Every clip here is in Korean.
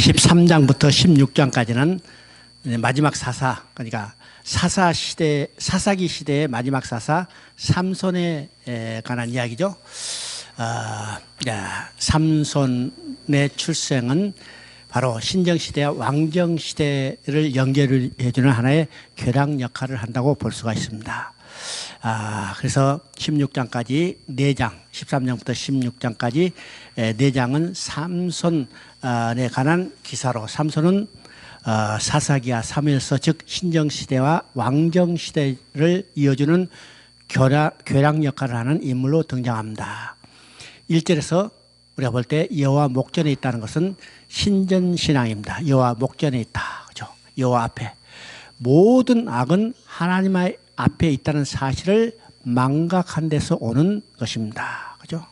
13장부터 16장까지는 마지막 사사, 그러니까 사사기 시대의 마지막 사사 삼손에 관한 이야기죠. 삼손의 출생은 바로 신정시대와 왕정시대를 연결해주는 하나의 교량 역할을 한다고 볼 수가 있습니다. 그래서 16장까지 4장, 13장부터 16장까지 4장은 삼손에 관한 기사로, 삼손은 사사기와 사무엘서, 즉 신정시대와 왕정시대를 이어주는 교량 역할을 하는 인물로 등장합니다. 1절에서 우리가 볼 때 여호와 목전에 있다는 것은 신전신앙입니다. 여호와 목전에 있다, 그죠? 여호와 앞에. 모든 악은 하나님 앞에 있다는 사실을 망각한 데서 오는 것입니다. 그죠?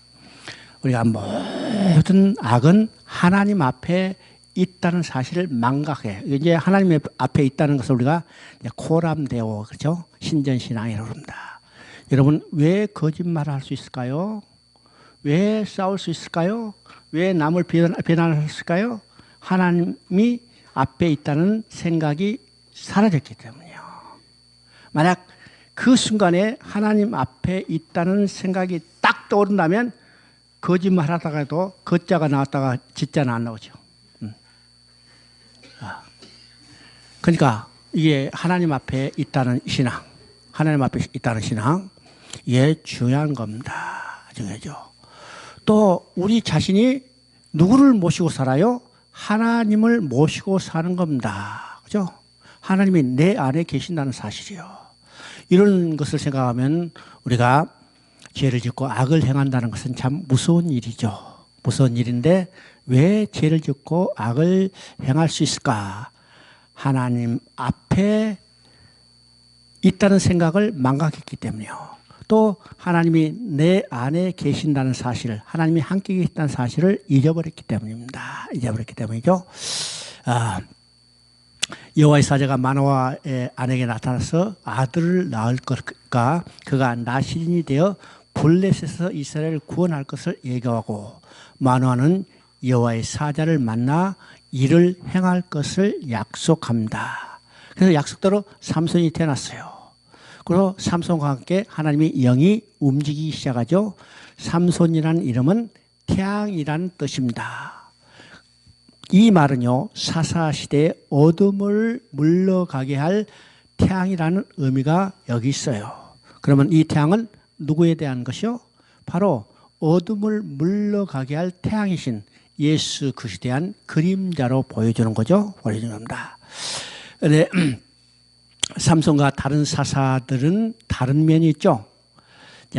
우리가 모든 악은 하나님 앞에 있다는 사실을 망각해. 이제 하나님 앞에 있다는 것을 우리가 코람데오, 그렇죠? 신전신앙이라고 합니다. 여러분, 왜 거짓말을 할 수 있을까요? 왜 싸울 수 있을까요? 왜 남을 비난할 수 있을까요? 하나님이 앞에 있다는 생각이 사라졌기 때문이에요. 만약 그 순간에 하나님 앞에 있다는 생각이 딱 떠오른다면 거짓말 하다가도 거자가 나왔다가 진짜는 안 나오죠. 그러니까 이게 하나님 앞에 있다는 신앙, 하나님 앞에 있다는 신앙, 이게 중요한 겁니다. 중요하죠. 또 우리 자신이 누구를 모시고 살아요? 하나님을 모시고 사는 겁니다. 그죠? 하나님이 내 안에 계신다는 사실이요. 이런 것을 생각하면 우리가 죄를 짓고 악을 행한다는 것은 참 무서운 일이죠. 무서운 일인데 왜 죄를 짓고 악을 행할 수 있을까? 하나님 앞에 있다는 생각을 망각했기 때문이요. 또 하나님이 내 안에 계신다는 사실, 하나님이 함께 계신다는 사실을 잊어버렸기 때문입니다. 잊어버렸기 때문이죠. 여호와의 사자가 마노아의 아내에게 나타나서 아들을 낳을 것과 그가 나시린이 되어 블레셋에서 이스라엘을 구원할 것을 예고하고, 마노아는 여호와의 사자를 만나 이를 행할 것을 약속합니다. 그래서 약속대로 삼손이 태어났어요. 그리고 삼손과 함께 하나님의 영이 움직이기 시작하죠. 삼손이라는 이름은 태양이라는 뜻입니다. 이 말은요, 사사시대의 어둠을 물러가게 할 태양이라는 의미가 여기 있어요. 그러면 이 태양은 누구에 대한 것이요? 바로 어둠을 물러가게 할 태양이신 예수 그리스도에 대한 그림자로 보여주는 거죠. 보여주는 겁니다. 그런데 삼손과 다른 사사들은 다른 면이 있죠.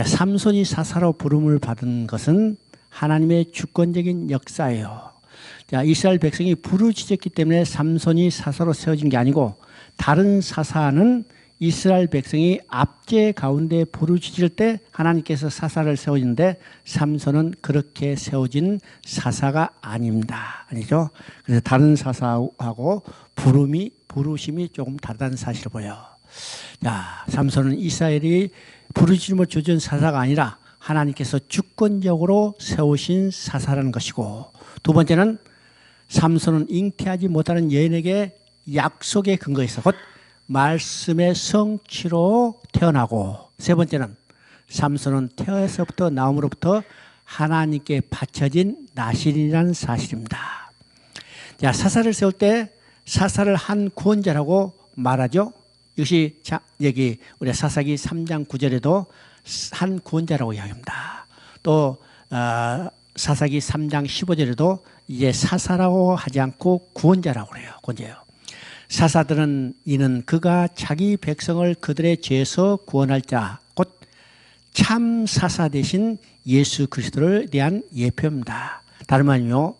삼손이 사사로 부름을 받은 것은 하나님의 주권적인 역사예요. 이스라엘 백성이 부르짖었기 때문에 삼손이 사사로 세워진 게 아니고, 다른 사사는 이스라엘 백성이 압제 가운데 부르짖을 때 하나님께서 사사를 세워지는데, 삼손은 그렇게 세워진 사사가 아닙니다. 아니죠? 그래서 다른 사사하고 부르심이 조금 다르다는 사실을 보여요. 삼손은 이스라엘이 부르짖음을 주전 사사가 아니라 하나님께서 주권적으로 세우신 사사라는 것이고, 두 번째는 삼손은 잉태하지 못하는 여인에게 약속의 근거에서 곧 말씀의 성취로 태어나고, 세 번째는 삼손은 태어서부터 나옴으로부터 하나님께 바쳐진 나실이라는 사실입니다. 사사를 세울 때 사사를 한 구원자라고 말하죠. 이것이 여기 우리 사사기 3장 9절에도 한 구원자라고 이야기합니다. 또 사사기 3장 15절에도 이제 사사라고 하지 않고 구원자라고 그래요. 구원자예요. 사사들은 이는 그가 자기 백성을 그들의 죄에서 구원할 자, 곧 참 사사 되신 예수 그리스도를 대한 예표입니다. 다름 아니요,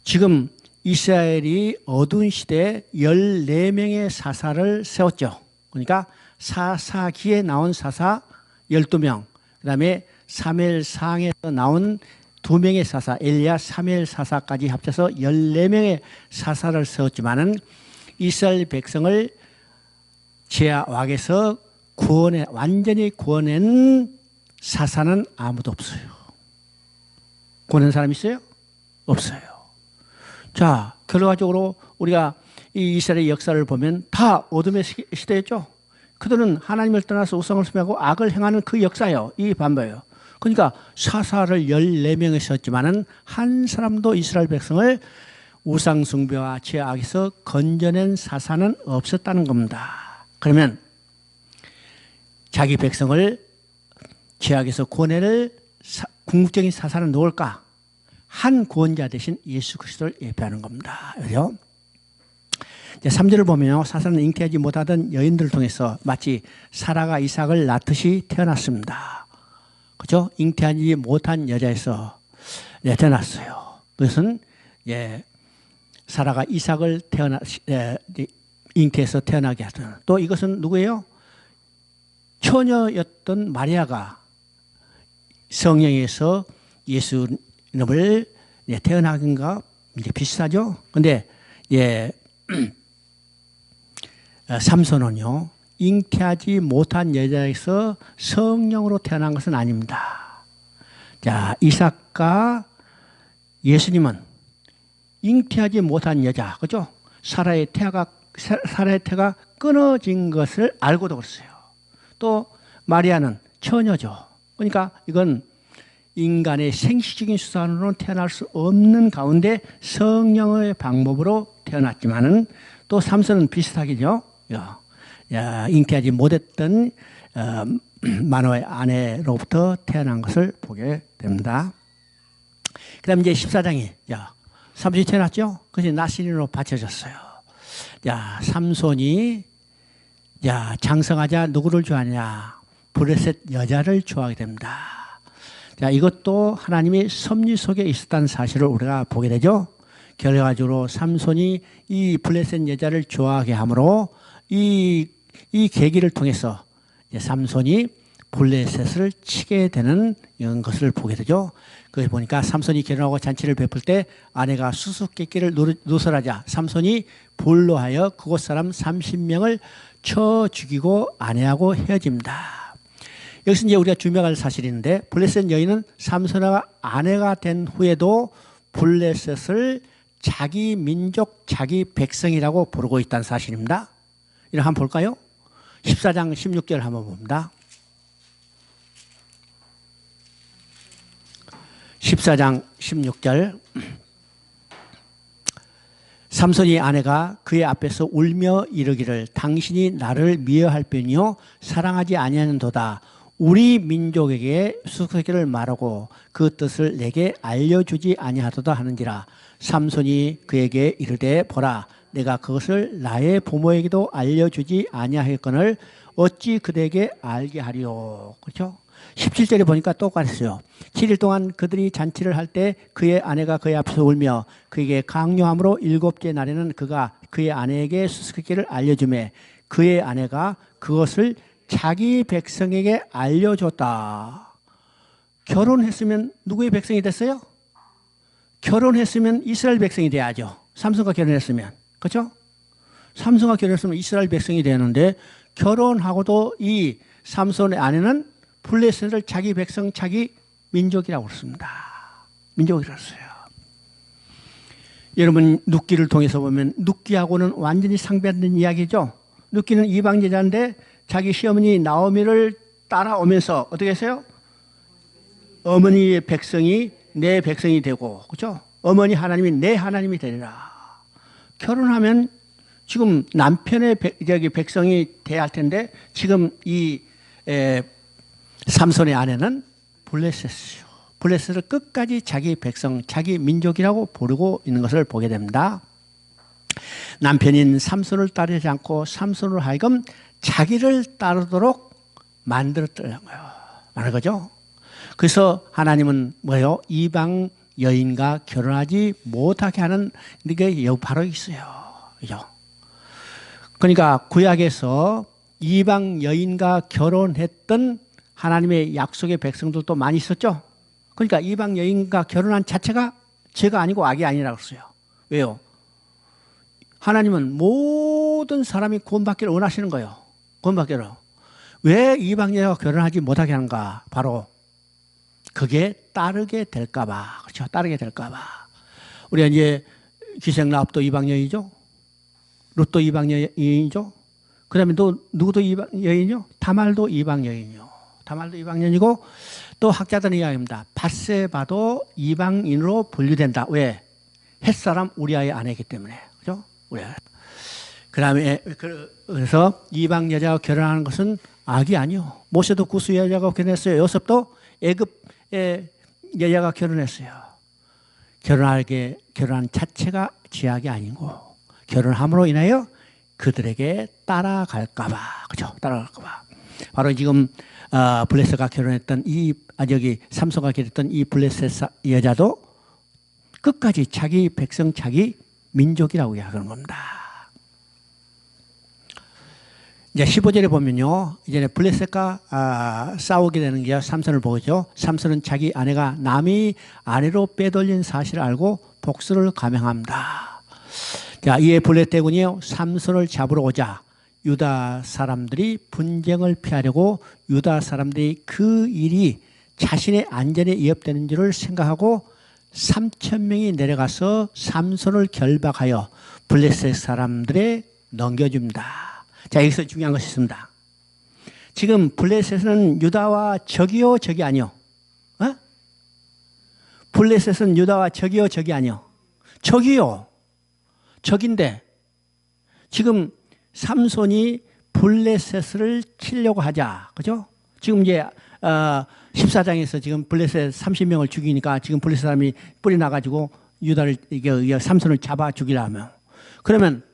지금 이스라엘이 어두운 시대에 14명의 사사를 세웠죠. 그러니까 사사기에 나온 사사 12명, 그 다음에 사무엘상에서 나온 2명의 사사, 엘리야, 사무엘 사사까지 합쳐서 14명의 사사를 세웠지만은 이스라엘 백성을 죄와 악에서 완전히 구원한 사사는 아무도 없어요. 구원한 사람 있어요? 없어요. 자, 결과적으로 우리가 이 이스라엘의 역사를 보면 다 어둠의 시대였죠. 그들은 하나님을 떠나서 우상을 숭배하고 악을 행하는 그 역사예요. 이 반대예요. 그러니까 사사를 14명이 썼지만은 한 사람도 이스라엘 백성을 우상 숭배와 죄악에서 건져낸 사사는 없었다는 겁니다. 그러면 자기 백성을 죄악에서 구원해낼 궁극적인 사사는 누굴까? 한 구원자 대신 예수 그리스도를 예표하는 겁니다. 그죠? 3절을 보면 사사는 잉태하지 못하던 여인들을 통해서 마치 사라가 이삭을 낳듯이 태어났습니다. 그죠? 잉태하지 못한 여자에서 태어났어요. 그것은 사라가 이삭을 잉태해서 태어나게 하던, 또 이것은 누구예요? 처녀였던 마리아가 성령에서 예수님을 태어나긴가 이제 비슷하죠. 근데 삼손은요, 잉태하지 못한 여자에서 성령으로 태어난 것은 아닙니다. 자, 이삭과 예수님은 잉태하지 못한 여자, 그죠? 사라의 태가 끊어진 것을 알고도 그랬어요. 또 마리아는 처녀죠. 그러니까 이건 인간의 생식적인 수단으로는 태어날 수 없는 가운데 성령의 방법으로 태어났지만은 또 삼손은 비슷하겠죠. 잉태하지 못했던 마노의 아내로부터 태어난 것을 보게 됩니다. 그 다음 이제 14장이 삼손이 태어났죠. 그것이 나시린으로 바쳐졌어요. 삼손이 장성하자 누구를 좋아하냐? 브레셋 여자를 좋아하게 됩니다. 이것도 하나님의 섭리 속에 있었다는 사실을 우리가 보게 되죠. 결과적으로 삼손이 이 블레셋 여자를 좋아하게 하므로 이 계기를 통해서 삼손이 블레셋을 치게 되는 이런 것을 보게 되죠. 그걸 보니까 삼손이 결혼하고 잔치를 베풀 때 아내가 수수께끼를 누설하자 삼손이 볼로 하여 그곳 사람 30명을 쳐 죽이고 아내하고 헤어집니다. 여기서 이제 우리가 주목할 사실이 있는데, 블레셋 여인은 삼손과 아내가 된 후에도 블레셋을 자기 민족, 자기 백성이라고 부르고 있다는 사실입니다. 이를 한번 볼까요? 14장 16절 한번 봅니다. 14장 16절. 삼손이 아내가 그의 앞에서 울며 이르기를 당신이 나를 미워할 뿐이요 사랑하지 아니하는도다. 우리 민족에게 수수께끼를 말하고 그 뜻을 내게 알려주지 아니하도다 하는지라. 삼손이 그에게 이르되 보라, 내가 그것을 나의 부모에게도 알려주지 아니하였거늘 어찌 그대에게 알게 하리요. 그렇죠? 17절에 보니까 똑같았어요. 7일 동안 그들이 잔치를 할 때 그의 아내가 그의 앞에서 울며 그에게 강요함으로 7째 날에는 그가 그의 아내에게 수수께끼를 알려주매 그의 아내가 그것을 자기 백성에게 알려줬다. 결혼했으면 누구의 백성이 됐어요? 결혼했으면 이스라엘 백성이 돼야죠. 삼손과 결혼했으면. 그렇죠? 삼손과 결혼했으면 이스라엘 백성이 되는데 결혼하고도 이 삼손의 아내는 블레셋을 자기 백성, 자기 민족이라고 그랬습니다. 민족이라고 했어요. 여러분 눕기를 통해서 보면 눕기하고는 완전히 상반된 이야기죠. 눕기는 이방 여자인데 자기 시어머니 나오미를 따라오면서 어떻게 했어요? 어머니의 백성이 내 백성이 되고, 그렇죠? 어머니 하나님이 내 하나님이 되리라. 결혼하면 지금 남편의 백성이 돼야 할 텐데 지금 이 삼손의 아내는 블레셋이요. 블레셋을 끝까지 자기 백성, 자기 민족이라고 부르고 있는 것을 보게 됩니다. 남편인 삼손을 따르지 않고 삼손으로 하여금 자기를 따르도록 만들었다는 거죠. 그래서 하나님은 뭐예요? 이방 여인과 결혼하지 못하게 하는 게 바로 있어요. 그죠? 그러니까 구약에서 이방 여인과 결혼했던 하나님의 약속의 백성들도 많이 있었죠. 그러니까 이방 여인과 결혼한 자체가 죄가 아니고 악이 아니라고 했어요. 왜요? 하나님은 모든 사람이 구원받기를 원하시는 거예요. 구원받기를. 왜 이방 여인과 결혼하지 못하게 하는가? 바로 그게 따르게 될까봐. 그렇죠? 따르게 될까봐. 우리가 이제 기생 라합도 이방 여인이죠. 룻도 이방 여인이죠. 그 다음에 또 누구도 이방 여인이요? 다말도 이방 여인이요. 다말도 이방 여인이고 또 학자들은 이야기합니다. 밧세바도 이방인으로 분류된다. 왜? 햇사람 우리아의 아내이기 때문에. 그죠? 우리아. 그 다음에 그래서 이방 여자와 결혼하는 것은 악이 아니요. 모세도 구스 여자가 결혼했어요. 요셉도 애굽의 여자가 결혼했어요. 결혼한 자체가 죄악이 아니고 결혼함으로 인하여 그들에게 따라갈까봐, 그죠? 따라갈까봐. 바로 지금 블레셋과 결혼했던 삼손과 결혼했던 이 블레셋 여자도 끝까지 자기 백성, 자기 민족이라고 이야기하는 겁니다. 이제 15절에 보면요, 이제 블레셋과 싸우게 되는 게 삼손을 보죠. 삼손은 자기 아내가 남의 아내로 빼돌린 사실을 알고 복수를 감행합니다. 자, 이에 블레셋 대군이 삼손을 잡으러 오자 유다 사람들이 분쟁을 피하려고 유다 사람들이 그 일이 자신의 안전에 위협되는 줄을 생각하고 3,000명이 내려가서 삼손을 결박하여 블레셋 사람들에 넘겨줍니다. 자, 여기서 중요한 것이 있습니다. 지금 블레셋은 유다와 적이요, 적이 아니요? 어? 블레셋은 유다와 적이요, 적이 아니요? 적이요. 적인데 지금 삼손이 블레셋을 치려고 하자. 그죠? 지금 이제 14장에서 지금 블레셋 30명을 죽이니까 지금 블레셋 사람이 뿌리 나가지고 유다를 삼손을 잡아 죽이려 하면, 그러면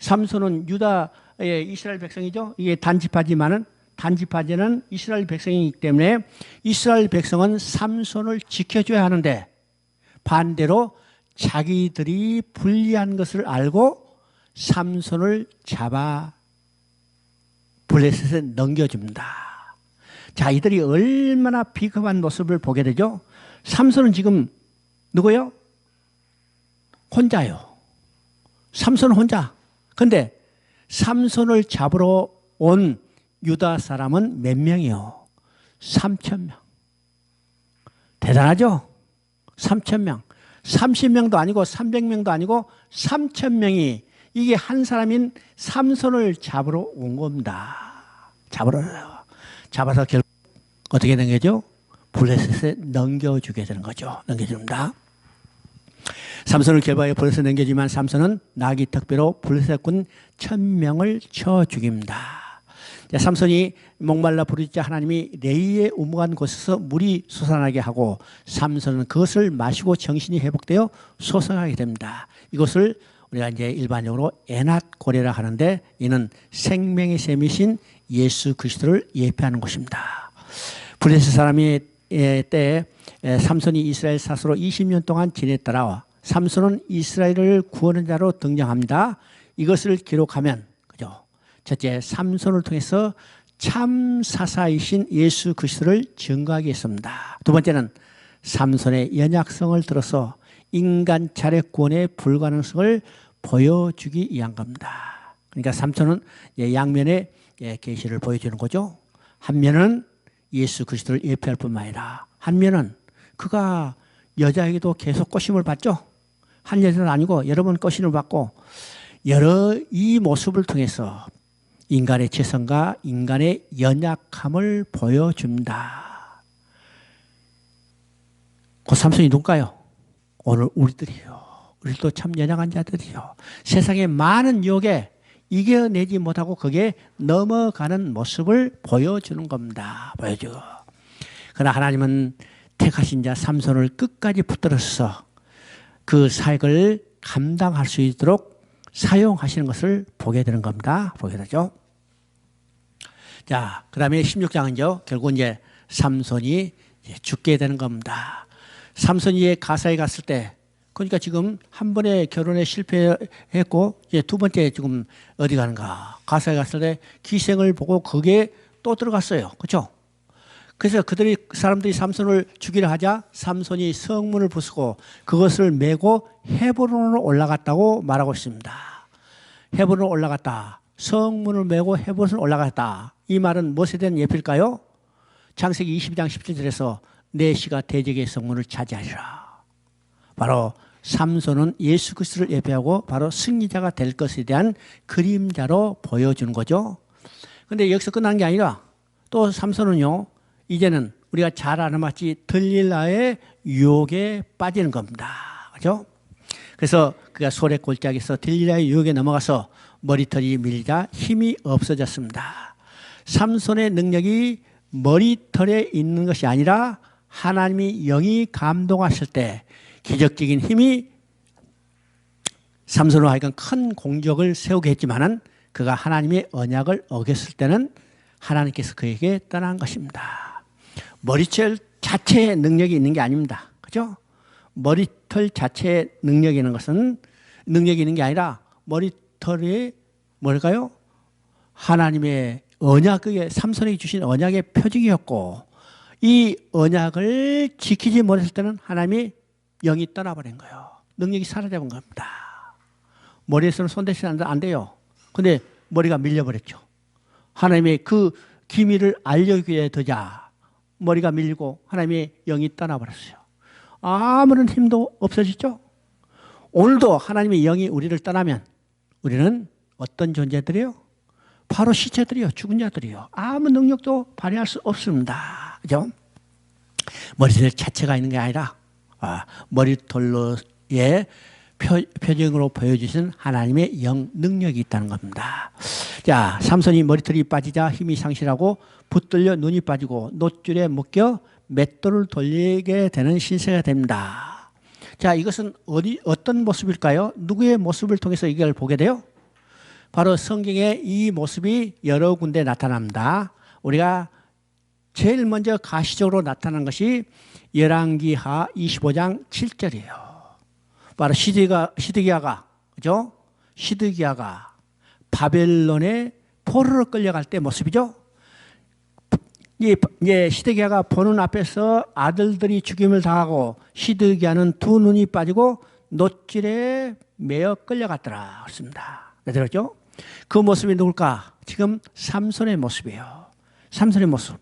삼손은 유다의 이스라엘 백성이죠. 이게 단지파지만은 단지파지는 이스라엘 백성이기 때문에 이스라엘 백성은 삼손을 지켜줘야 하는데 반대로 자기들이 불리한 것을 알고 삼손을 잡아 블레셋에 넘겨줍니다. 자, 이들이 얼마나 비겁한 모습을 보게 되죠. 삼손은 지금 누구요? 혼자요. 삼손은 혼자. 근데 삼손을 잡으러 온 유다 사람은 몇 명이요? 3,000명. 대단하죠? 3,000명. 30명도 아니고 300명도 아니고 3,000명이 이게 한 사람인 삼손을 잡으러 온 겁니다. 잡아서 결국 어떻게 된 거죠? 블레셋에 넘겨주게 되는 거죠. 넘겨줍니다. 삼손을 결박해 블레셋에 넘겨주지만 삼손은 나귀 턱뼈로 블레셋군 1,000명을 쳐 죽입니다. 삼손이 목말라 부르짖자 하나님이 레이의 우묵한 곳에서 물이 솟아나게 하고 삼손은 그것을 마시고 정신이 회복되어 소생하게 됩니다. 이것을 우리가 이제 일반적으로 에낫고레라 하는데 이는 생명의 샘이신 예수 그리스도를 예표하는 곳입니다. 블레셋 사람의 때에 삼손이 이스라엘 사수로 20년 동안 지냈더라. 삼손은 이스라엘을 구하는 자로 등장합니다. 이것을 기록하면 그죠? 첫째, 삼손을 통해서 참 사사이신 예수 그리스도를 증거하게 했습니다. 두 번째는 삼손의 연약성을 들어서 인간 자력 구원의 불가능성을 보여주기 위한 겁니다. 그러니까 삼손은 양면의 계시를 보여주는 거죠. 한 면은 예수 그리스도를 예표할 뿐만 아니라 한 면은 그가 여자에게도 계속 꼬심을 받죠. 한 여자는 아니고 여러 번 꼬심을 받고 여러 이 모습을 통해서 인간의 죄성과 인간의 연약함을 보여줍니다. 그 삼손이 누굴까요? 오늘 우리들이요. 우리도 참 연약한 자들이요. 세상의 많은 유혹에 이겨내지 못하고 거기에 넘어가는 모습을 보여주는 겁니다. 보여줘. 그러나 하나님은 택하신 자 삼손을 끝까지 붙들어서 그 사역을 감당할 수 있도록 사용하시는 것을 보게 되는 겁니다. 보게 되죠. 자, 그 다음에 16장은요, 결국 이제 삼손이 죽게 되는 겁니다. 삼손이 가사에 갔을 때, 그러니까 지금 한 번에 결혼에 실패했고, 이제 두 번째 지금 어디 가는가. 가사에 갔을 때 기생을 보고 거기에 또 들어갔어요. 그렇죠? 그래서 사람들이 삼손을 죽이려 하자 삼손이 성문을 부수고 그것을 메고 헤브론으로 올라갔다고 말하고 있습니다. 헤브론으로 올라갔다. 성문을 메고 헤브론으로 올라갔다. 이 말은 무엇에 대한 예표일까요? 창세기 22장 17절에서 내 씨가 대적의 성문을 차지하리라. 바로 삼손은 예수 그리스도를 예배하고 바로 승리자가 될 것에 대한 그림자로 보여주는 거죠. 근데 여기서 끝난 게 아니라 또 삼손은요, 이제는 우리가 잘 아는 마치 들릴라의 유혹에 빠지는 겁니다. 그죠? 그래서 그가 소래 골짜기에서 들릴라의 유혹에 넘어가서 머리털이 밀리자 힘이 없어졌습니다. 삼손의 능력이 머리털에 있는 것이 아니라 하나님이 영이 감동하실 때 기적적인 힘이 삼손으로 하여금 큰 공적을 세우게 했지만은 그가 하나님의 언약을 어겼을 때는 하나님께서 그에게 떠난 것입니다. 머리털 자체의 능력이 있는 게 아닙니다. 그죠? 머리털 자체의 능력이 있는 것은 능력이 있는 게 아니라 머리털이 뭘까요? 하나님의 언약에 삼손에게 주신 언약의 표징이었고 이 언약을 지키지 못했을 때는 하나님이 영이 떠나버린 거예요. 능력이 사라져버린 겁니다. 머리에서는 손대시면 안 돼요. 근데 머리가 밀려버렸죠. 하나님의 그 기밀을 알려주게 되자 머리가 밀리고 하나님의 영이 떠나버렸어요. 아무런 힘도 없어지죠. 오늘도 하나님의 영이 우리를 떠나면 우리는 어떤 존재들이요? 바로 시체들이요. 죽은 자들이요. 아무 능력도 발휘할 수 없습니다. 그죠? 머리털 자체가 있는 게 아니라 머리털로의 표정으로 보여주신 하나님의 영 능력이 있다는 겁니다. 자, 삼손이 머리털이 빠지자 힘이 상실하고 붙들려 눈이 빠지고 놋줄에 묶여 맷돌을 돌리게 되는 신세가 됩니다. 자, 이것은 어떤 모습일까요? 누구의 모습을 통해서 이걸 보게 돼요? 바로 성경에 이 모습이 여러 군데 나타납니다. 우리가 제일 먼저 가시적으로 나타난 것이 열왕기하 25장 7절이에요. 바로 시드기야가, 그죠? 시드기야가 바벨론의 포로로 끌려갈 때 모습이죠. 시드기야가 보는 앞에서 아들들이 죽임을 당하고 시드기야는 두 눈이 빠지고 놋줄에 매어 끌려갔더라. 그렇습니다. 네, 들었죠? 그 모습이 누굴까? 지금 삼손의 모습이에요. 삼손의 모습.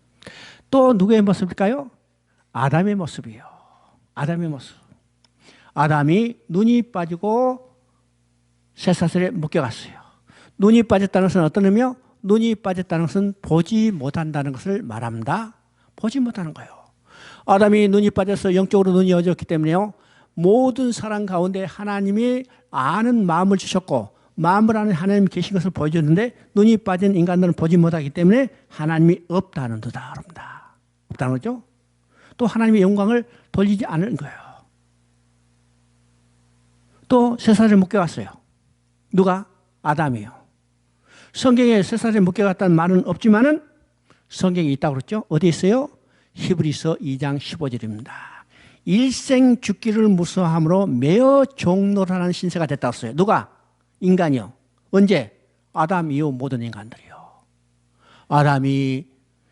또 누구의 모습일까요? 아담의 모습이에요. 아담의 모습. 아담이 눈이 빠지고 쇠사슬에 묶여갔어요. 눈이 빠졌다는 것은 어떤 의미요? 눈이 빠졌다는 것은 보지 못한다는 것을 말합니다. 보지 못하는 거예요. 아담이 눈이 빠져서 영적으로 눈이 어졌기 때문에요. 모든 사람 가운데 하나님이 아는 마음을 주셨고 마음을 아는 하나님이 계신 것을 보여줬는데 눈이 빠진 인간들은 보지 못하기 때문에 하나님이 없다는 듯다. 없다는 거죠. 또 하나님의 영광을 돌리지 않은 거예요. 또 쇠사슬에 묶여갔어요. 누가? 아담이요. 성경에 쇠사슬에 묶여갔다는 말은 없지만은 성경에 있다고 그랬죠. 어디 있어요? 히브리서 2장 15절입니다. 일생 죽기를 무서워함으로 매어 종노라는 신세가 됐다고 했어요. 누가? 인간이요. 언제? 아담 이후 모든 인간들이요. 아담이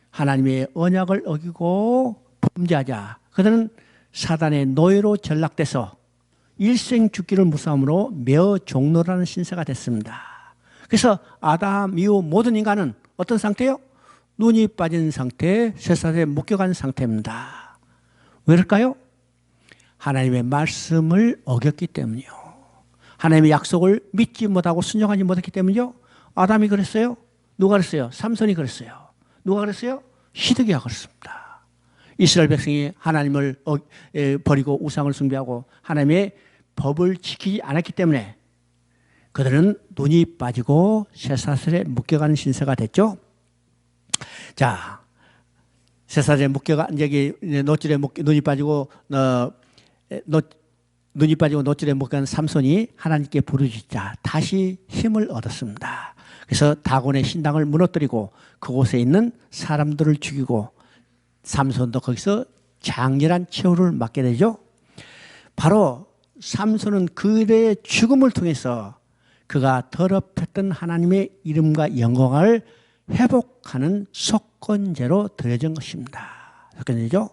하나님의 언약을 어기고 범죄하자 그들은 사단의 노예로 전락돼서 일생 죽기를 무서움으로 매어 종노라는 신세가 됐습니다. 그래서 아담 이후 모든 인간은 어떤 상태요? 눈이 빠진 상태, 쇠사슬에 묶여간 상태입니다. 왜일까요? 하나님의 말씀을 어겼기 때문이요. 하나님의 약속을 믿지 못하고 순종하지 못했기 때문이요. 아담이 그랬어요? 누가 그랬어요? 삼손이 그랬어요. 누가 그랬어요? 시드기야가 그랬습니다. 이스라엘 백성이 하나님을 버리고 우상을 숭배하고 하나님의 법을 지키지 않았기 때문에 그들은 눈이 빠지고 쇠사슬에 묶여가는 신세가 됐죠. 자, 쇠사슬에 묶여가 여기 놋줄에 눈이 빠지고 눈이 빠지고 놋줄에 묶여간 삼손이 하나님께 부르짖자 다시 힘을 얻었습니다. 그래서 다곤의 신당을 무너뜨리고 그곳에 있는 사람들을 죽이고 삼손도 거기서 장렬한 최후를 맞게 되죠. 바로 삼손은 그의 죽음을 통해서 그가 더럽혔던 하나님의 이름과 영광을 회복하는 속건제로 드려진 것입니다. 속건제죠.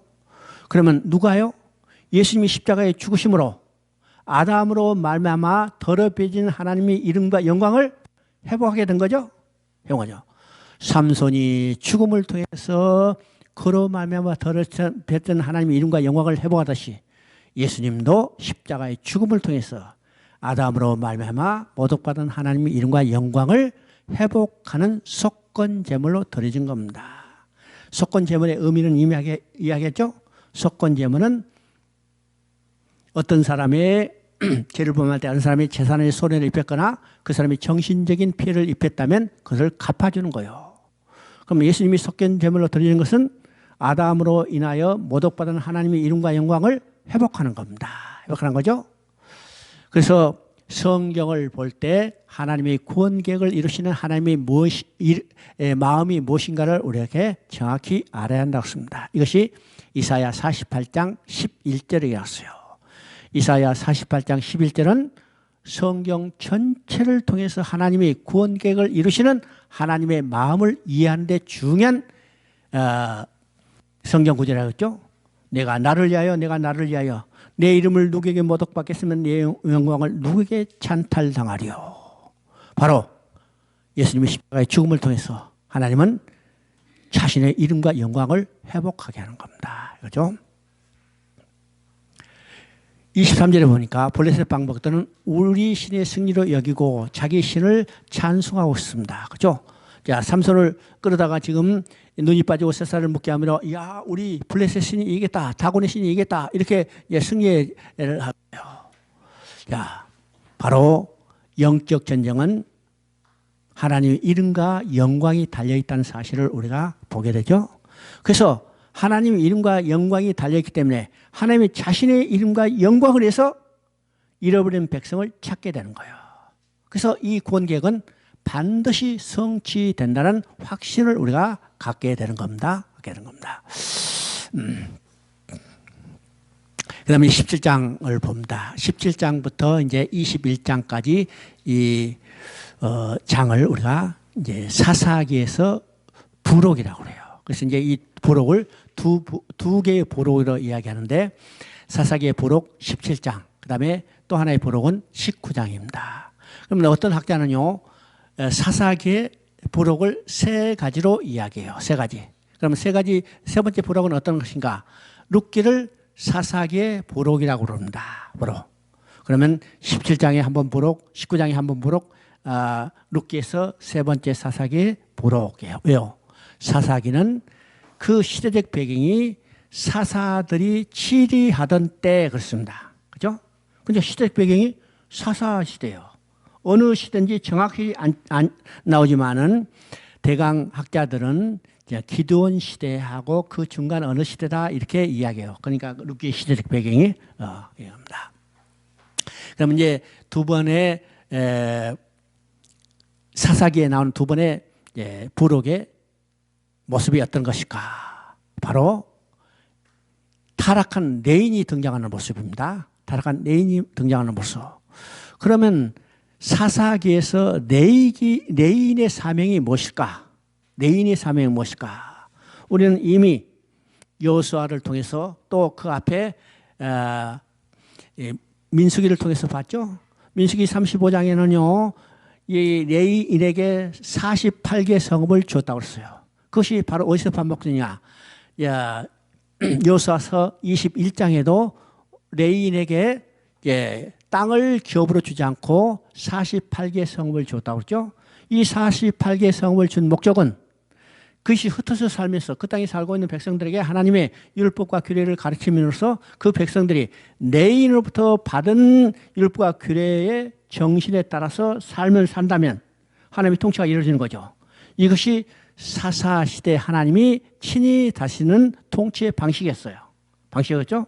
그러면 누가요? 예수님이 십자가에 죽으심으로 아담으로 말미암아 더럽혀진 하나님의 이름과 영광을 회복하게 된 거죠. 회복하죠. 삼손이 죽음을 통해서 그로 말미암아 더럽혔던 하나님의 이름과 영광을 회복하듯이 예수님도 십자가의 죽음을 통해서 아담으로 말미암아 모독받은 하나님의 이름과 영광을 회복하는 속건 제물로 드려진 겁니다. 속건 제물의 의미는 이야기했죠. 속건 제물은 어떤 사람의 죄를 범할 때 다른 사람이 재산의 손해를 입혔거나 그 사람이 정신적인 피해를 입혔다면 그것을 갚아주는 거예요. 그럼 예수님이 속건 제물로 드리는 것은 아담으로 인하여 모독받은 하나님의 이름과 영광을 회복하는 겁니다. 회복하는 거죠. 그래서 성경을 볼 때 하나님의 구원 계획을 이루시는 하나님의 마음이 무엇인가를 우리에게 정확히 알아야 한다고 했습니다. 이것이 이사야 48장 11절에 나왔어요. 이사야 48장 11절은 성경 전체를 통해서 하나님의 구원 계획을 이루시는 하나님의 마음을 이해하는 데 중요한 성경 구절이라고 했죠. 내가 나를 위하여 내 이름을 누구에게 모독받겠으면 내 영광을 누구에게 찬탈당하리요. 바로 예수님의 십자가의 죽음을 통해서 하나님은 자신의 이름과 영광을 회복하게 하는 겁니다. 그렇죠? 23절에 보니까 블레셋 방백들은 우리 신의 승리로 여기고 자기 신을 찬송하고 있습니다. 그렇죠? 자, 삼손을 끌어다가 지금 눈이 빠지고 쇠살을 묻게 하며 야, 우리 블레셋 신이 이기겠다. 다곤의 신이 이기겠다. 이렇게 승리를 하고요. 자, 바로 영적 전쟁은 하나님의 이름과 영광이 달려있다는 사실을 우리가 보게 되죠. 그래서 하나님의 이름과 영광이 달려있기 때문에 하나님이 자신의 이름과 영광을 위해서 잃어버린 백성을 찾게 되는 거예요. 그래서 이 구원 계획은 반드시 성취된다는 확신을 우리가 갖게 되는 겁니다. 그 다음에 17장을 봅니다. 17장부터 이제 21장까지 이 장을 우리가 이제 사사기에서 부록이라고 그래요. 그래서 이제 이 부록을 두 개의 부록으로 이야기하는데 사사기의 부록 17장, 그 다음에 또 하나의 부록은 19장입니다. 그러면 어떤 학자는요, 사사기의 부록을 세 가지로 이야기해요. 세 가지. 그러면 세 번째 부록은 어떤 것인가? 룻기를 사사기의 부록이라고 그럽니다. 부록. 그러면 17장에 한 번 부록, 19장에 한 번 부록, 룻기에서 세 번째 사사기의 부록이에요. 왜요? 사사기는 그 시대적 배경이 사사들이 치리하던 때 그렇습니다. 그죠? 근데 시대적 배경이 사사 시대예요. 어느 시대인지 정확히 안 나오지만은 대강 학자들은 기드온 시대하고 그 중간 어느 시대다 이렇게 이야기해요. 그러니까 룻기의 시대적 배경이 이겁니다. 그러면 이제 두 번의 사사기에 나오는 두 번의 부록의 모습이 어떤 것일까? 바로 타락한 레인이 등장하는 모습입니다. 타락한 레인이 등장하는 모습. 그러면 사사기에서 레인의 사명이 무엇일까? 레인의 사명이 무엇일까? 우리는 이미 여호수아를 통해서 또 그 앞에 민수기를 통해서 봤죠. 민수기 35장에는요, 이 레인에게 48개 성읍을 줬다고 했어요. 그것이 바로 어디서 반복되냐? 여호수아서 21장에도 레인에게 땅을 기업으로 주지 않고 48개 성읍을 줬다고 했죠. 이 48개 성읍을 준 목적은 그것이 흩어져 살면서 그 땅에 살고 있는 백성들에게 하나님의 율법과 규례를 가르침으로써 그 백성들이 레인으로부터 받은 율법과 규례의 정신에 따라서 삶을 산다면 하나님의 통치가 이루어지는 거죠. 이것이 사사시대 하나님이 친히 다시는 통치의 방식이었죠.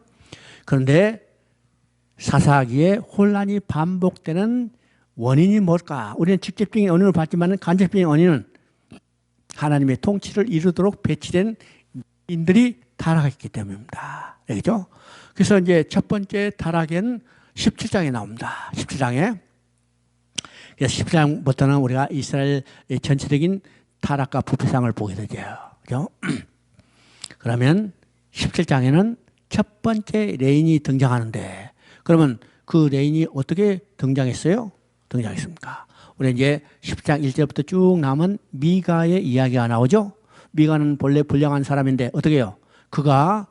그런데 사사기에 혼란이 반복되는 원인이 뭘까? 우리는 직접적인 원인을 봤지만 간접적인 원인은 하나님의 통치를 이루도록 배치된 인들이 타락했기 때문입니다. 알겠죠? 그래서 이제 첫 번째 타락은 17장에 나옵니다. 17장에. 그래서 17장부터는 우리가 이스라엘 전체적인 타락과 부패상을 보게 되죠. 그죠? 그러면 17장에는 첫 번째 레인이 등장하는데, 그러면 그 레인이 어떻게 등장했습니까? 우리 이제 10장 1절부터 쭉 나오면 미가의 이야기가 나오죠. 미가는 본래 불량한 사람인데 어떻게 해요? 그가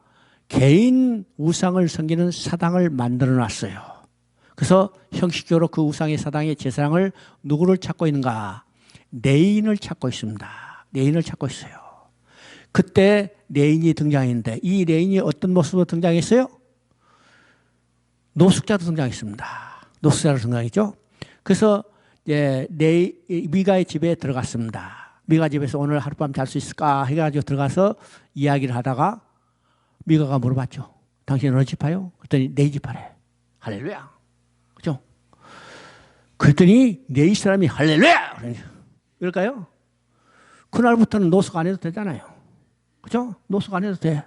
개인 우상을 섬기는 사당을 만들어 놨어요. 그래서 형식적으로 그 우상의 사당의 제사장을 누구를 찾고 있는가? 레인을 찾고 있습니다. 레인을 찾고 있어요. 그때 레인이 등장했는데 이 레인이 어떤 모습으로 등장했어요? 노숙자로 등장했습니다. 노숙자로 등장했죠. 그래서 미가의 집에 들어갔습니다. 미가 집에서 오늘 하룻밤 잘 수 있을까 해가지고 들어가서 이야기를 하다가 미가가 물어봤죠. 당신 어느 집파요? 그랬더니 내 집파래. 할렐루야. 그죠? 그랬더니 내 사람이 할렐루야! 그럴까요? 그날부터는 노숙 안 해도 되잖아요. 그죠? 노숙 안 해도 돼.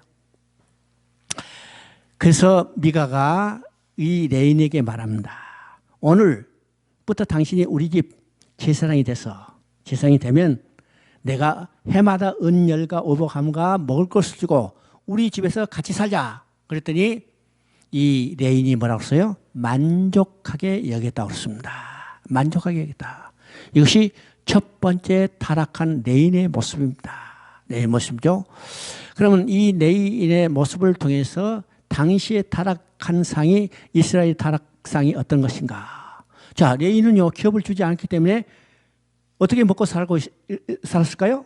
그래서 미가가 이 레인에게 말합니다. 오늘부터 당신이 우리 집 제사장이 돼서 제사장이 되면 내가 해마다 은열과 오복함과 먹을 것을 주고 우리 집에서 같이 살자. 그랬더니 이 레인이 뭐라고 했어요? 만족하게 여겼다고 그랬습니다. 만족하게 여겼다. 이것이 첫 번째 타락한 레인의 모습입니다. 레인의 모습이죠. 그러면 이 레인의 모습을 통해서 당시의 타락한 상이 이스라엘 타락상이 어떤 것인가. 자, 레인은요 기업을 주지 않기 때문에 어떻게 먹고 살았을까요?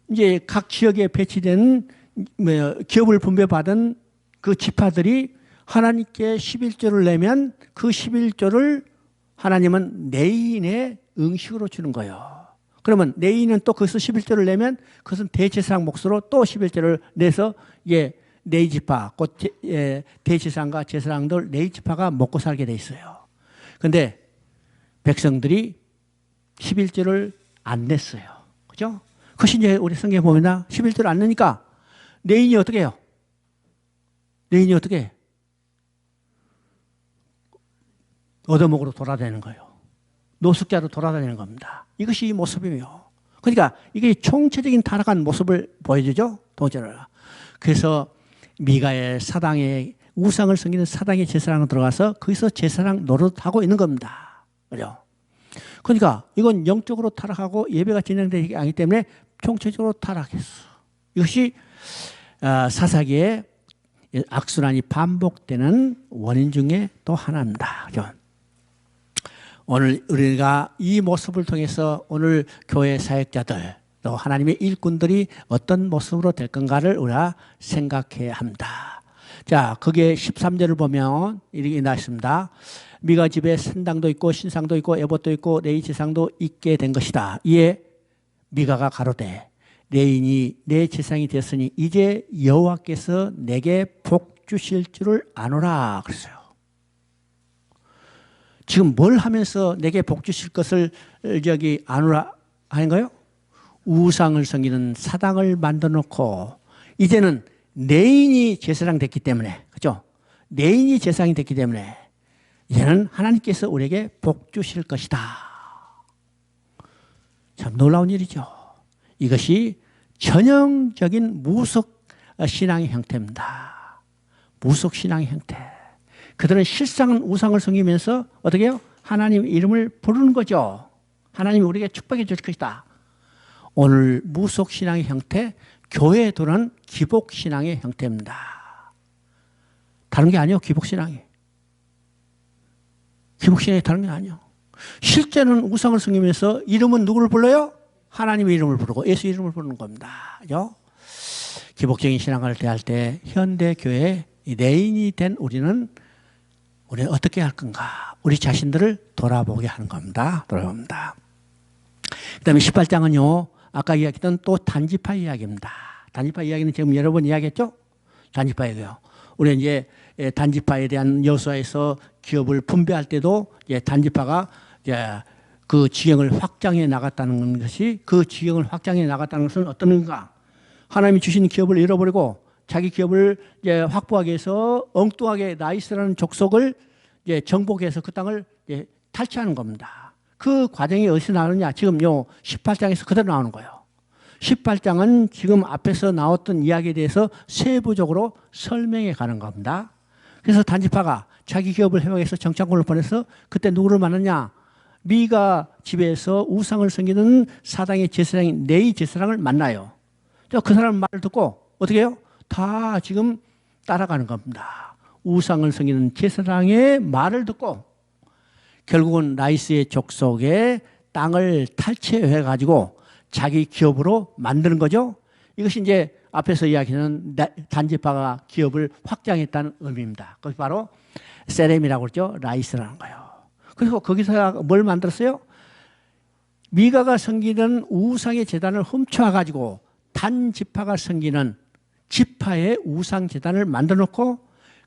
이제 각 지역에 배치된 기업을 분배받은 그 지파들이 하나님께 11조를 내면 그 11조를 하나님은 레인의 응식으로 주는 거예요. 그러면 레인은 또 거기서 11조를 내면 그것은 대제사장 몫으로 또 11조를 내서 레위 지파, 곧 대제사장과 제사장들 레위 지파가 먹고 살게 돼 있어요. 그런데 백성들이 11조를 안 냈어요. 그죠? 그것이 이제 우리 성경에 보면 11조를 안 내니까 레인이 어떻게 해요? 레인이 어떻게 해? 얻어먹으러 돌아다니는 거예요. 노숙자로 돌아다니는 겁니다. 이것이 모습이에요. 그러니까 이게 총체적인 타락한 모습을 보여주죠. 동전을. 그래서 미가의 사당에 우상을 섬기는 사당의 제사장으로 들어가서 거기서 제사장 노릇하고 있는 겁니다. 그죠? 그러니까 이건 영적으로 타락하고 예배가 진행되지 않기 때문에 총체적으로 타락했어. 이것이 사사기에 악순환이 반복되는 원인 중에 또 하나입니다. 그죠? 오늘 우리가 이 모습을 통해서 오늘 교회 사역자들 또 하나님의 일꾼들이 어떤 모습으로 될 건가를 우리가 생각해야 합니다. 자, 거기에 13절을 보면 이렇게 나와 있습니다. 미가 집에 산당도 있고 신상도 있고 에봇도 있고 레위 제사장도 있게 된 것이다. 이에 미가가 가로되 레인이 내 제사장이 됐으니 이제 여호와께서 내게 복 주실 줄을 아노라 그랬어요. 지금 뭘 하면서 내게 복 주실 것을 아노라 하는 거예요? 우상을 섬기는 사당을 만들어 놓고 이제는 레인이 제사장 됐기 때문에, 그죠? 레인이 제사장이 됐기 때문에 이제는 하나님께서 우리에게 복 주실 것이다. 참 놀라운 일이죠. 이것이 전형적인 무속 신앙의 형태입니다. 무속 신앙의 형태. 그들은 실상은 우상을 섬기면서 어떻게 해요? 하나님의 이름을 부르는 거죠. 하나님이 우리에게 축복해 줄 것이다. 오늘 무속 신앙의 형태, 교회에 들어오는 기복 신앙의 형태입니다. 다른 게 아니에요. 기복 신앙이. 기복 신앙이 다른 게 아니에요. 실제는 우상을 섬기면서 이름은 누구를 불러요? 하나님의 이름을 부르고 예수 이름을 부르는 겁니다. 그죠? 기복적인 신앙을 대할 때 현대 교회 레인이 된 우리는 어떻게 할 건가? 우리 자신들을 돌아보게 하는 겁니다. 돌아봅니다. 그 다음에 18장은요, 아까 이야기했던 또 단지파 이야기입니다. 단지파 이야기는 지금 여러 번 이야기했죠? 단지파 이야기요. 우리 이제 단지파에 대한 여호수아에서 기업을 분배할 때도 단지파가 그 지형을 확장해 나갔다는 것이 그 지형을 확장해 나갔다는 것은 어떤 건가? 하나님이 주신 기업을 잃어버리고 자기 기업을 확보하기 위해서 엉뚱하게 나이스라는 족속을 정복해서 그 땅을 탈취하는 겁니다. 그 과정이 어디서 나오느냐? 지금 요 18장에서 그대로 나오는 거예요. 18장은 지금 앞에서 나왔던 이야기에 대해서 세부적으로 설명해 가는 겁니다. 그래서 단지파가 자기 기업을 회복해서 정착군을 보내서 그때 누구를 만났냐? 미가 집에서 우상을 섬기는 사당의 제사장인 레위 제사장을 만나요. 그 사람 말을 듣고 어떻게 해요? 다 지금 따라가는 겁니다. 우상을 섬기는 제사장의 말을 듣고 결국은 라이스의 족속의 땅을 탈취해 가지고 자기 기업으로 만드는 거죠. 이것이 이제 앞에서 이야기하는 단지파가 기업을 확장했다는 의미입니다. 그것이 바로 세렘이라고 그러죠. 라이스라는 거예요. 그리고 거기서 뭘 만들었어요? 미가가 섬기던 우상의 제단을 훔쳐와 가지고 단지파가 섬기는 지파의 우상 제단을 만들어 놓고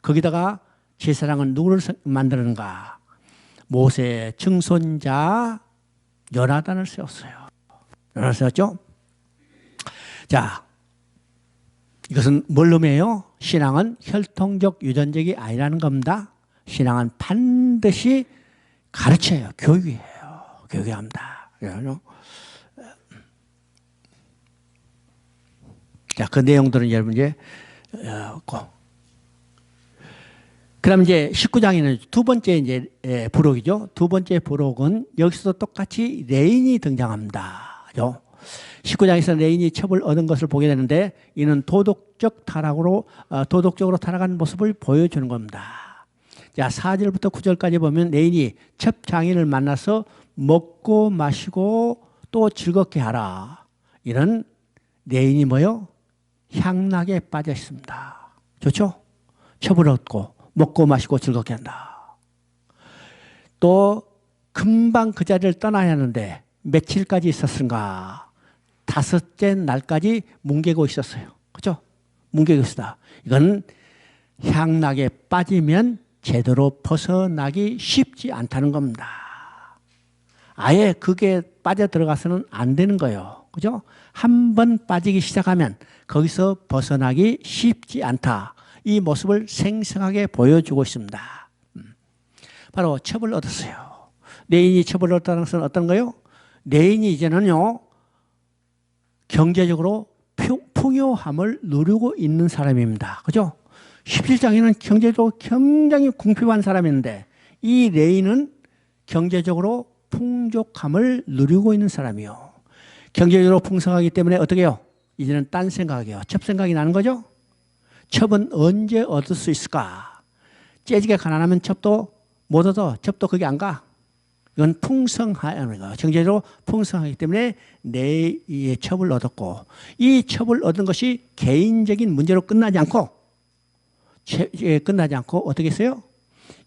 거기다가 제사장은 누구를 만드는가? 모세의 증손자 요나단을 세웠어요. 요나단을 세웠죠? 자, 이것은 뭘 의미해요? 신앙은 혈통적 유전적이 아니라는 겁니다. 신앙은 반드시 가르쳐요. 교육이에요. 교육해야 합니다. 자, 그 내용들은 여러분 이제 그럼 이제 19장에는 두 번째 이제 부록이죠. 두 번째 부록은 여기서도 똑같이 레인이 등장합니다. 그죠? 19장에서 레인이 첩을 얻은 것을 보게 되는데 이는 도덕적 타락으로 도덕적으로 타락한 모습을 보여주는 겁니다. 자, 4절부터 9절까지 보면 레인이 첩 장인을 만나서 먹고 마시고 또 즐겁게 하라. 이런 레인이 뭐요? 향락에 빠져 있습니다. 좋죠? 첩을 얻고 먹고 마시고 즐겁게 한다. 또 금방 그 자리를 떠나야 하는데 며칠까지 있었는가? 5째 날까지 뭉개고 있었어요. 그죠? 뭉개고 있었다. 이건 향락에 빠지면 제대로 벗어나기 쉽지 않다는 겁니다. 아예 그게 빠져 들어가서는 안 되는 거예요. 그죠? 한 번 빠지기 시작하면 거기서 벗어나기 쉽지 않다. 이 모습을 생생하게 보여주고 있습니다. 바로 첩을 얻었어요. 레인이 첩을 얻었다는 것은 어떤 거요? 레인이 이제는요, 경제적으로 풍요함을 누리고 있는 사람입니다. 그죠? 17장에는 경제적으로 굉장히 궁핍한 사람인데 이 레인은 경제적으로 풍족함을 누리고 있는 사람이요. 경제적으로 풍성하기 때문에 어떻게 해요? 이제는 딴 생각이에요. 첩 생각이 나는 거죠? 첩은 언제 얻을 수 있을까? 째지게 가난하면 첩도 못 얻어. 첩도 거기 안 가. 이건 풍성하는 거예요. 경제적으로 풍성하기 때문에 내 첩을 얻었고 이 첩을 얻은 것이 개인적인 문제로 끝나지 않고 어떻게 했어요?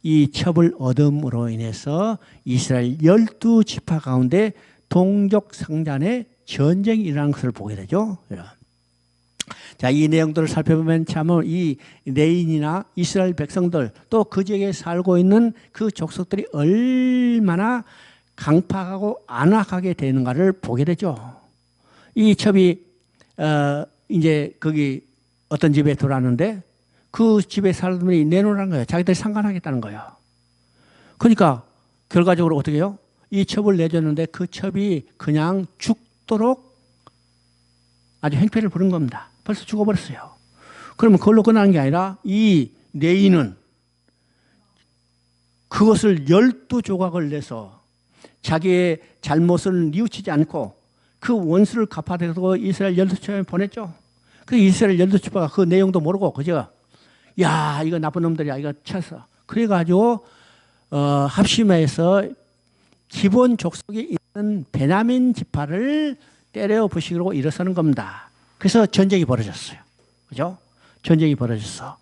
이 첩을 얻음으로 인해서 이스라엘 12지파 가운데 동족 상잔의 전쟁이 일어난 것을 보게 되죠. 자, 이 내용들을 살펴보면 참 이 레인이나 이스라엘 백성들 또 그 지역에 살고 있는 그 족속들이 얼마나 강팍하고 안악하게 되는가를 보게 되죠. 이 첩이 이제 거기 어떤 집에 들어왔는데 그 집에 사는 분이 내놓으라는 거예요. 자기들이 상관하겠다는 거예요. 그러니까 결과적으로 어떻게 해요? 이 첩을 내줬는데 그 첩이 그냥 죽도록 아주 행패를 부른 겁니다. 벌써 죽어버렸어요. 그러면 그걸로 끝나는 게 아니라 이 레인은 그것을 12조각을 내서 자기의 잘못을 뉘우치지 않고 그 원수를 갚아내고 이스라엘 12지파에 보냈죠. 그 이스라엘 12지파가 그 내용도 모르고 그죠? 야, 이거 나쁜 놈들이야. 이거 쳐서. 그래가지고 합심해서 기본 족속에 있는 베냐민 지파를 때려 부시고 일어서는 겁니다. 그래서 전쟁이 벌어졌어요. 그죠? 전쟁이 벌어졌어.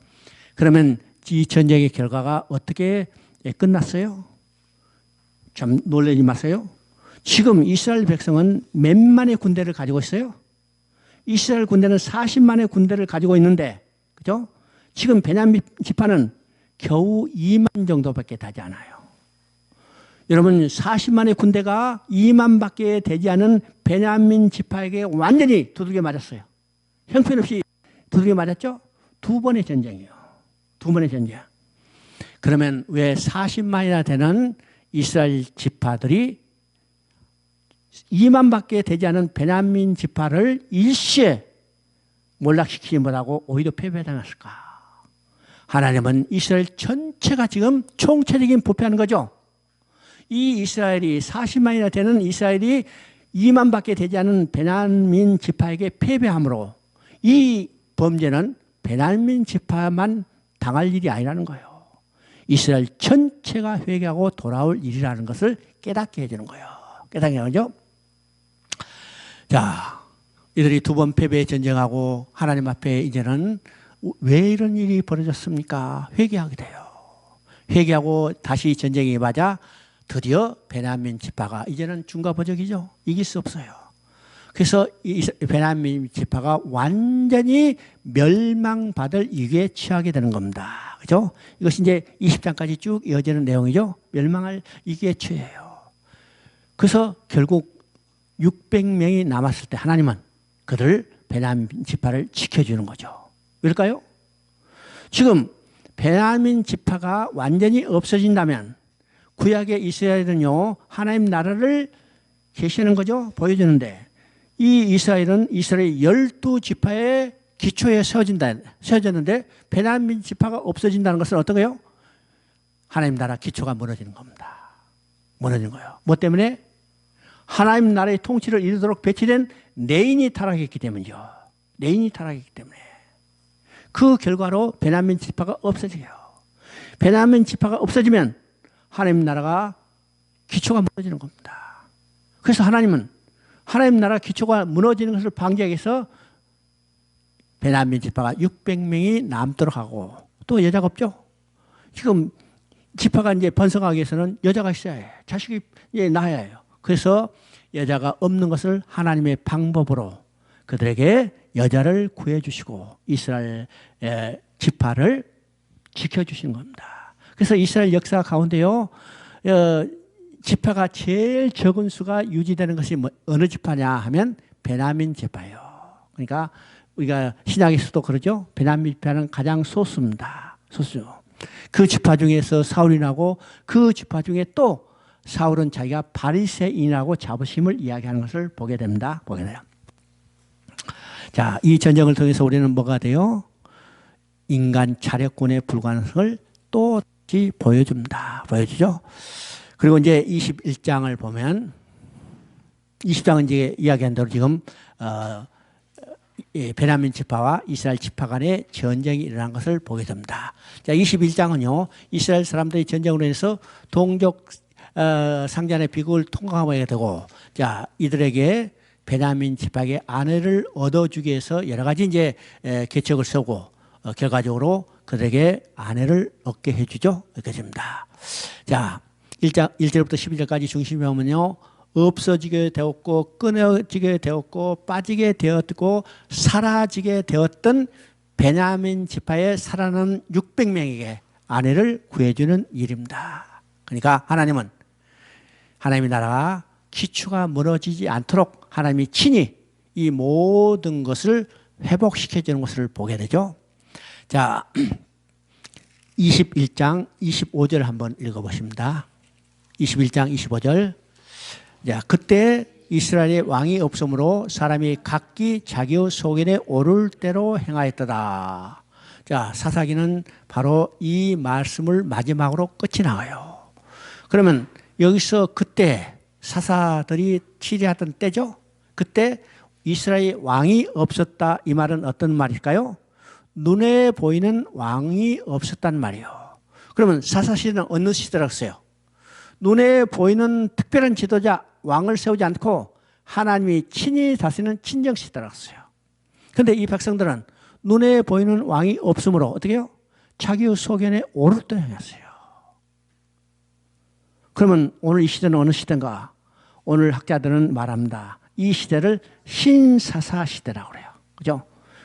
그러면 이 전쟁의 결과가 어떻게 끝났어요? 좀 놀라지 마세요. 지금 이스라엘 백성은 몇만의 군대를 가지고 있어요? 이스라엘 군대는 40만의 군대를 가지고 있는데, 그죠? 지금 베냐민 지파는 겨우 2만 정도밖에 되지 않아요. 여러분 40만의 군대가 2만밖에 되지 않은 베냐민 지파에게 완전히 두들겨 맞았어요. 형편없이 두들겨 맞았죠? 2번의 전쟁이에요. 2번의 전쟁. 그러면 왜 40만이나 되는 이스라엘 지파들이 2만밖에 되지 않은 베냐민 지파를 일시에 몰락시키지 못하고 오히려 패배당했을까? 하나님은 이스라엘 전체가 지금 총체적인 부패하는 거죠. 이 이스라엘이 40만이나 되는 이스라엘이 2만밖에 되지 않은 베냐민 지파에게 패배함으로 이 범죄는 베냐민 지파만 당할 일이 아니라는 거예요. 이스라엘 전체가 회개하고 돌아올 일이라는 것을 깨닫게 해주는 거예요. 깨닫게 하죠. 자, 이들이 두 번 패배 전쟁하고 하나님 앞에 이제는 왜 이런 일이 벌어졌습니까? 회개하게 돼요. 회개하고 다시 전쟁이 맞아 드디어 베냐민 지파가 이제는 중과부적이죠. 이길 수 없어요. 그래서 이 베냐민 지파가 완전히 멸망받을 위기에 처하게 되는 겁니다. 그죠? 이것이 이제 20장까지 쭉 이어지는 내용이죠. 멸망할 위기에 처해요. 그래서 결국 600명이 남았을 때 하나님은 그들 베냐민 지파를 지켜주는 거죠. 왜일까요? 지금 베냐민 지파가 완전히 없어진다면 구약의 이스라엘은요, 하나님 나라를 계시는 거죠. 보여주는데 이 이스라엘은 이스라엘 12지파의 기초에 세워졌는데 베냐민 지파가 없어진다는 것은 어떠게요? 하나님 나라 기초가 무너지는 겁니다. 무너지는 거예요. 뭐 때문에? 하나님 나라의 통치를 이루도록 배치된 레인이 타락했기 때문이죠. 레인이 타락했기 때문에. 그 결과로 베냐민 지파가 없어져요. 베냐민 지파가 없어지면 하나님 나라가 기초가 무너지는 겁니다. 그래서 하나님은 하나님 나라 기초가 무너지는 것을 방지하기 위해서 베냐민 지파가 600명이 남도록 하고 또 여자가 없죠. 지금 지파가 이제 번성하기 위해서는 여자가 있어야 해요. 자식이 낳아야 해요. 그래서 여자가 없는 것을 하나님의 방법으로 그들에게 여자를 구해주시고 이스라엘 지파를 지켜주시는 겁니다. 그래서 이스라엘 역사 가운데요, 지파가 제일 적은 수가 유지되는 것이 어느 지파냐 하면 베냐민 지파예요. 그러니까 우리가 신약에서도 그러죠. 베냐민 지파는 가장 소수입니다. 소수. 그 지파 중에서 사울이 나고 그 지파 중에 또 사울은 자기가 바리새인이라고 자부심을 이야기하는 것을 보게 됩니다. 보게 돼요. 자, 이 전쟁을 통해서 우리는 뭐가 돼요? 인간 자력군에 불과한 것을 또 다시 보여줍니다. 보여주죠. 그리고 이제 21장을 보면 20장은 이제 이야기한 대로 지금 베냐민 지파와 이스라엘 지파 간의 전쟁이 일어난 것을 보게 됩니다. 자, 21장은요. 이스라엘 사람들이 전쟁으로 인해서 동족 상잔의 비극을 통과하게 되고, 자, 이들에게 베냐민 지파의 아내를 얻어주기 위해서 여러 가지 이제 계책을 세우고 결과적으로 그들에게 아내를 얻게 해주죠. 이렇게 됩니다. 자, 1절부터 12절까지 중심에 보면요. 없어지게 되었고 끊어지게 되었고 빠지게 되었고 사라지게 되었던 베냐민 지파의 살아남은 600명에게 아내를 구해주는 일입니다. 그러니까 하나님은 하나님의 나라가 기초가 무너지지 않도록 하나님이 친히 이 모든 것을 회복시켜주는 것을 보게 되죠. 자, 21장 25절 한번 읽어보십니다. 21장 25절. 자, 그때 이스라엘의 왕이 없으므로 사람이 각기 자기의 소견에 오를 대로 행하였더라. 자, 사사기는 바로 이 말씀을 마지막으로 끝이 나와요. 그러면 여기서 그때 사사들이 치리하던 때죠. 그때 이스라엘 왕이 없었다. 이 말은 어떤 말일까요? 눈에 보이는 왕이 없었단 말이에요. 그러면 사사시대는 어느 시대라고 했어요? 눈에 보이는 특별한 지도자 왕을 세우지 않고 하나님이 친히 다스리는 친정시대라고 했어요. 그런데 이 백성들은 눈에 보이는 왕이 없으므로 어떻게 해요? 자기의 소견에 오를 대로 행했어요. 그러면 오늘 이 시대는 어느 시대인가? 오늘 학자들은 말합니다. 이 시대를 신사사 시대라고 그래요. 그죠?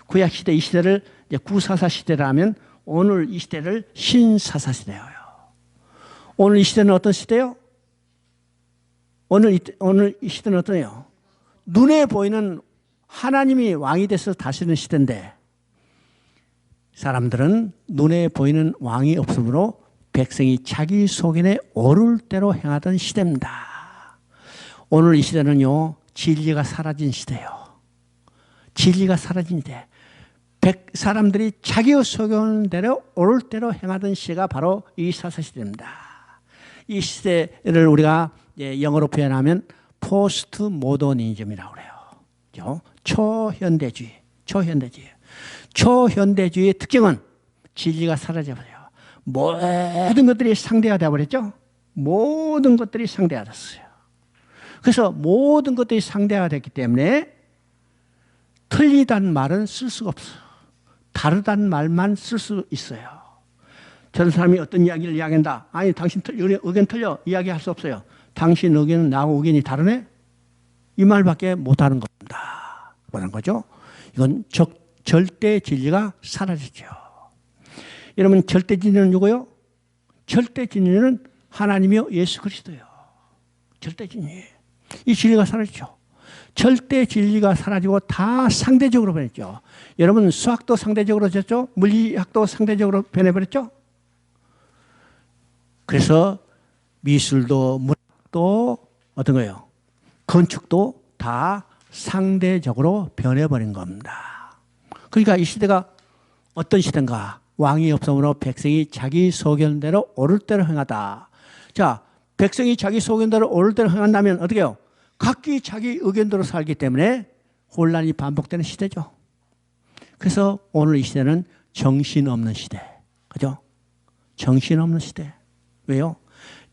구약 시대 이 시대를 이제 구사사 시대라면 오늘 이 시대를 신사사 시대예요. 오늘 이 시대는 어떤 시대요? 오늘 이 시대는 어떠네요? 눈에 보이는 하나님이 왕이 돼서 다스리는 시대인데 사람들은 눈에 보이는 왕이 없으므로 백성이 자기 소견에 오를 대로 행하던 시대입니다. 오늘 이 시대는요, 진리가 사라진 시대예요. 진리가 사라진 시대. 사람들이 자기의 소견대로 오를 대로 행하던 시대가 바로 이 사사시대입니다. 이 시대를 우리가 영어로 표현하면 포스트 모더니즘이라고 그래요. 초현대주의. 초현대주의. 초현대주의의 특징은 진리가 사라져버려요. 모든 것들이 상대가 되어버렸죠. 모든 것들이 상대가 됐어요. 그래서 모든 것들이 상대가 됐기 때문에 틀리다는 말은 쓸 수가 없어요. 다르다는 말만 쓸 수 있어요. 저런 사람이 어떤 이야기를 이야기한다. 아니 당신 의견 틀려. 이야기할 수 없어요. 당신 의견은 나하고 의견이 다르네? 이 말밖에 못하는 겁니다. 뭐라는 거죠? 이건 절대 진리가 사라지죠. 여러분 절대 진리는 누구요? 절대 진리는 하나님이요 예수 그리스도요. 절대 진리. 이 진리가 사라지죠. 절대 진리가 사라지고 다 상대적으로 변했죠. 여러분 수학도 상대적으로 됐죠? 물리학도 상대적으로 변해버렸죠? 그래서 미술도 문학도 어떤 거예요? 건축도 다 상대적으로 변해버린 겁니다. 그러니까 이 시대가 어떤 시대인가? 왕이 없으므로 백성이 자기 소견대로 옳을 대로 행하다. 자, 백성이 자기 소견대로 옳을 대로 행한다면 어떻게 해요? 각기 자기 의견대로 살기 때문에 혼란이 반복되는 시대죠. 그래서 오늘 이 시대는 정신없는 시대. 그죠? 정신없는 시대. 왜요?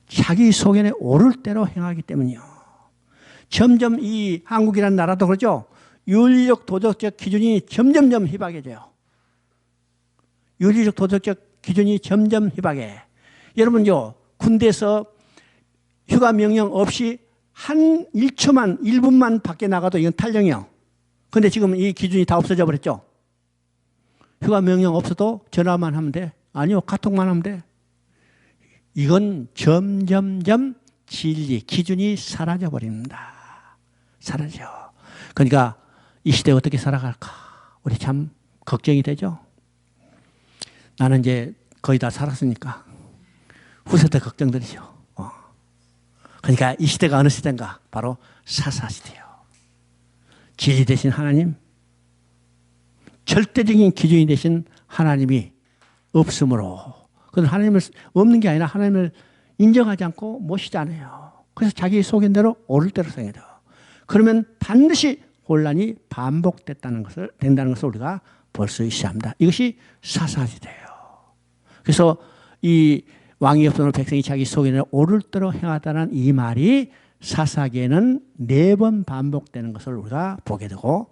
자기 소견에 옳을 대로 행하기 때문이요. 점점 이 한국이라는 나라도 그렇죠? 윤리적 도덕적 기준이 점점점 희박해져요. 윤리적 도덕적 기준이 점점 희박해. 여러분요, 군대에서 휴가 명령 없이 한 1초만, 1분만 밖에 나가도 이건 탈령이요. 근데 지금 이 기준이 다 없어져 버렸죠? 휴가 명령 없어도 전화만 하면 돼. 아니요, 카톡만 하면 돼. 이건 점점점 진리, 기준이 사라져 버립니다. 사라져. 그러니까 이 시대에 어떻게 살아갈까? 우리 참 걱정이 되죠? 나는 이제 거의 다 살았으니까 후세대 걱정들이죠. 그러니까 이 시대가 어느 시대인가? 바로 사사시대요. 진리 되신 하나님, 절대적인 기준이 되신 하나님이 없으므로, 그건 하나님을 없는 게 아니라 하나님을 인정하지 않고 모시지 않아요. 그래서 자기 소견대로 옳을 대로 생각해요. 그러면 반드시 혼란이 반복된다는 것을 우리가 볼 수 있어야 합니다. 이것이 사사시대예요. 그래서 이 왕이 없으므로 백성이 자기 소견대로 옳을 대로 행하다는 이 말이 사사기에는 4번 반복되는 것을 우리가 보게 되고,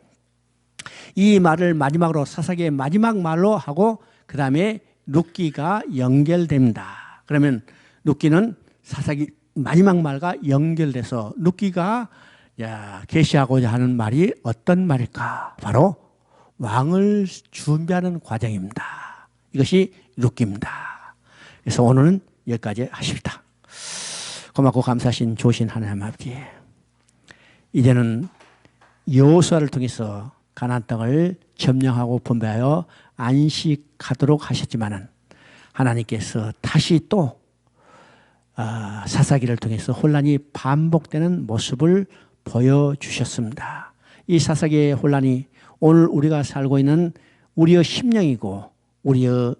이 말을 마지막으로 사사기의 마지막 말로 하고 그 다음에 룻기가 연결됩니다. 그러면 룻기는 사사기 마지막 말과 연결돼서 룻기가 계시하고자 하는 말이 어떤 말일까? 바로 왕을 준비하는 과정입니다. 이것이 룻기입니다. 그래서 오늘은 여기까지 하십니다. 고맙고 감사하신 조신 하나님 아버지, 이제는 여호수아를 통해서 가나안 땅을 점령하고 분배하여 안식하도록 하셨지만은 하나님께서 다시 또 사사기를 통해서 혼란이 반복되는 모습을 보여주셨습니다. 이 사사기의 혼란이 오늘 우리가 살고 있는 우리의 심령이고 우리가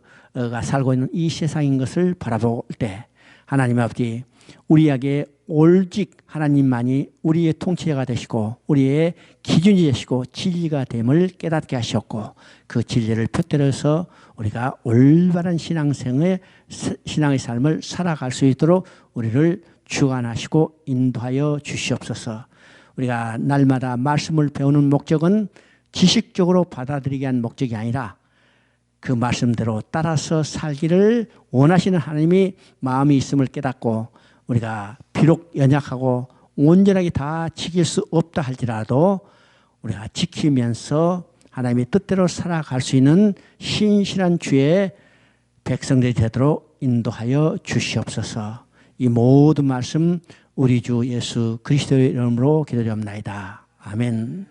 살고 있는 이 세상인 것을 바라볼 때 하나님 아버지, 우리에게 오직 하나님만이 우리의 통치자가 되시고 우리의 기준이 되시고 진리가 됨을 깨닫게 하셨고, 그 진리를 펴뜨려서 우리가 올바른 신앙의 삶을 살아갈 수 있도록 우리를 주관하시고 인도하여 주시옵소서. 우리가 날마다 말씀을 배우는 목적은 지식적으로 받아들이게 한 목적이 아니라 그 말씀대로 따라서 살기를 원하시는 하나님이 마음이 있음을 깨닫고, 우리가 비록 연약하고 온전하게 다 지킬 수 없다 할지라도 우리가 지키면서 하나님의 뜻대로 살아갈 수 있는 신실한 주의 백성들이 되도록 인도하여 주시옵소서. 이 모든 말씀 우리 주 예수 그리스도의 이름으로 기도드립나이다. 아멘.